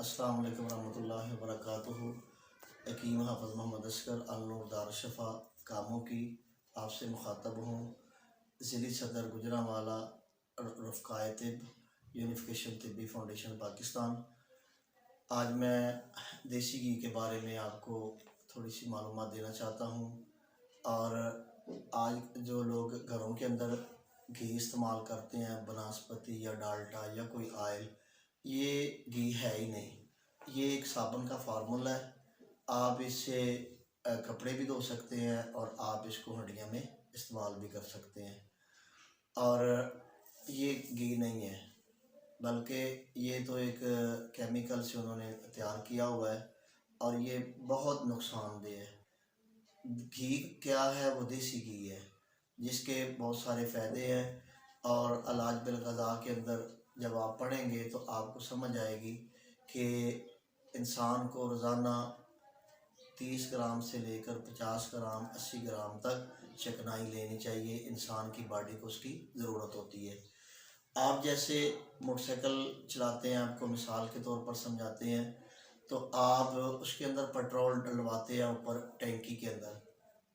السلام علیکم ورحمۃ اللہ وبرکاتہ۔ حکیم حافظ محمد اسکر النور دار شفا کاموں کی آپ سے مخاطب ہوں۔ ضلعی صدر گجرانوالہ رفقائے طب یونیفیکیشن طبی فاؤنڈیشن پاکستان۔ آج میں دیسی گھی کے بارے میں آپ کو تھوڑی سی معلومات دینا چاہتا ہوں۔ اور آج جو لوگ گھروں کے اندر گھی استعمال کرتے ہیں، بناسپتی یا ڈالٹا یا کوئی آئل، یہ گھی ہے ہی نہیں، یہ ایک صابن کا فارمولا ہے۔ آپ اس سے کپڑے بھی دھو سکتے ہیں اور آپ اس کو ہنڈیاں میں استعمال بھی کر سکتے ہیں۔ اور یہ گھی نہیں ہے، بلکہ یہ تو ایک کیمیکل سے انہوں نے تیار کیا ہوا ہے اور یہ بہت نقصان دہ ہے۔ گھی کیا ہے؟ وہ دیسی گھی ہے جس کے بہت سارے فائدے ہیں، اور علاج بالغذا کے اندر جب آپ پڑھیں گے تو آپ کو سمجھ آئے گی کہ انسان کو روزانہ 30 گرام سے لے کر 50 گرام 80 گرام تک چکنائی لینی چاہیے۔ انسان کی باڈی کو اس کی ضرورت ہوتی ہے۔ آپ جیسے موٹر سائیکل چلاتے ہیں، آپ کو مثال کے طور پر سمجھاتے ہیں، تو آپ اس کے اندر پیٹرول ڈلواتے ہیں اوپر ٹینکی کے اندر،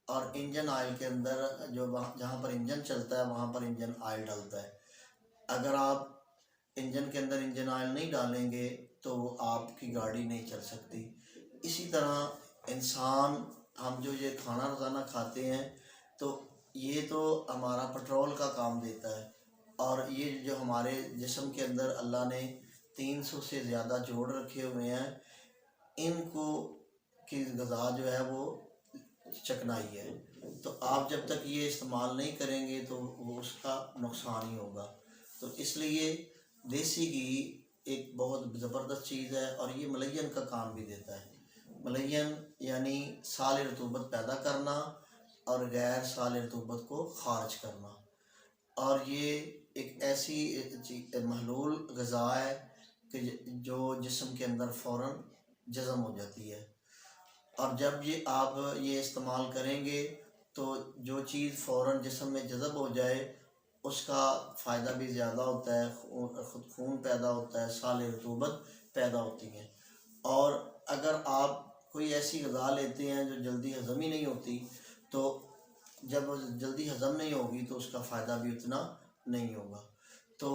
اور انجن آئل کے اندر جہاں پر انجن چلتا ہے وہاں پر انجن آئل ڈالتا ہے۔ اگر آپ انجن کے اندر انجن آئل نہیں ڈالیں گے تو وہ آپ کی گاڑی نہیں چل سکتی۔ اسی طرح انسان، ہم جو یہ کھانا روزانہ کھاتے ہیں تو یہ تو ہمارا پیٹرول کا کام دیتا ہے، اور یہ جو ہمارے جسم کے اندر اللہ نے 300 سے زیادہ جوڑ رکھے ہوئے ہیں، ان کو کی غذا جو ہے وہ چکنائی ہے۔ تو آپ جب تک یہ استعمال نہیں کریں گے تو وہ اس کا نقصان ہی ہوگا۔ تو اس لیے دیسی گھی ایک بہت زبردست چیز ہے، اور یہ ملین کا کام بھی دیتا ہے۔ ملین یعنی سال رطوبت پیدا کرنا اور غیر سال رطوبت کو خارج کرنا، اور یہ ایک ایسی محلول غذا ہے کہ جو جسم کے اندر فوراً جذب ہو جاتی ہے، اور جب آپ یہ استعمال کریں گے تو جو چیز فوراً جسم میں جذب ہو جائے اس کا فائدہ بھی زیادہ ہوتا ہے، خون پیدا ہوتا ہے، سال رطوبت پیدا ہوتی ہیں۔ اور اگر آپ کوئی ایسی غذا لیتے ہیں جو جلدی ہضم ہی نہیں ہوتی، تو جب جلدی ہضم نہیں ہوگی تو اس کا فائدہ بھی اتنا نہیں ہوگا۔ تو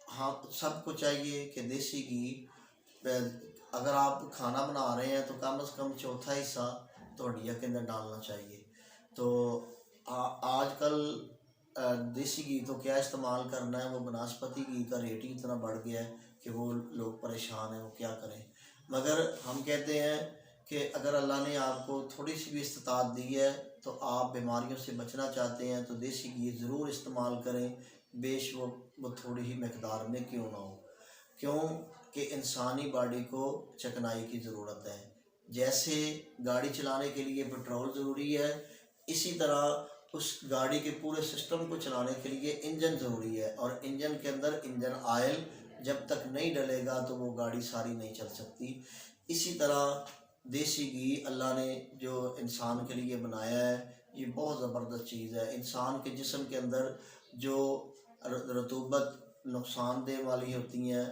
ہاں، سب کو چاہیے کہ دیسی گھی، اگر آپ کھانا بنا رہے ہیں تو کم از کم چوتھا حصہ تو ہنڈیا کے اندر ڈالنا چاہیے۔ تو آج کل دیسی گھی تو کیا استعمال کرنا ہے، وہ بناسپتی گھی کا ریٹ ہی اتنا بڑھ گیا ہے کہ وہ لوگ پریشان ہیں، وہ کیا کریں۔ مگر ہم کہتے ہیں کہ اگر اللہ نے آپ کو تھوڑی سی بھی استطاعت دی ہے تو آپ بیماریوں سے بچنا چاہتے ہیں تو دیسی گھی ضرور استعمال کریں، بیش وہ تھوڑی ہی مقدار میں کیوں نہ ہو، کیوں کہ انسانی باڈی کو چکنائی کی ضرورت ہے۔ جیسے گاڑی چلانے کے لیے پیٹرول ضروری ہے، اسی طرح اس گاڑی کے پورے سسٹم کو چلانے کے لیے انجن ضروری ہے، اور انجن کے اندر انجن آئل جب تک نہیں ڈلے گا تو وہ گاڑی ساری نہیں چل سکتی۔ اسی طرح دیسی گھی اللہ نے جو انسان کے لیے بنایا ہے، یہ بہت زبردست چیز ہے۔ انسان کے جسم کے اندر جو رطوبت نقصان دہ والی ہوتی ہیں،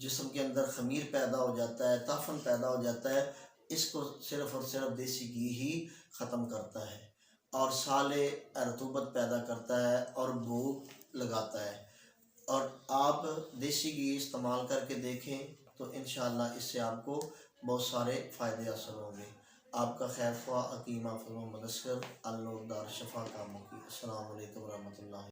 جسم کے اندر خمیر پیدا ہو جاتا ہے، تعفن پیدا ہو جاتا ہے، اس کو صرف اور صرف دیسی گھی ہی ختم کرتا ہے، اور سال رطوبت پیدا کرتا ہے اور بھوک لگاتا ہے۔ اور آپ دیسی گھی استعمال کر کے دیکھیں تو انشاءاللہ اس سے آپ کو بہت سارے فائدے حاصل ہوں گے۔ آپ کا خیر خواہ حکیم حافظ محمد اسکر النور دار شفا کاموں کی۔ السلام علیکم ورحمۃ اللہ۔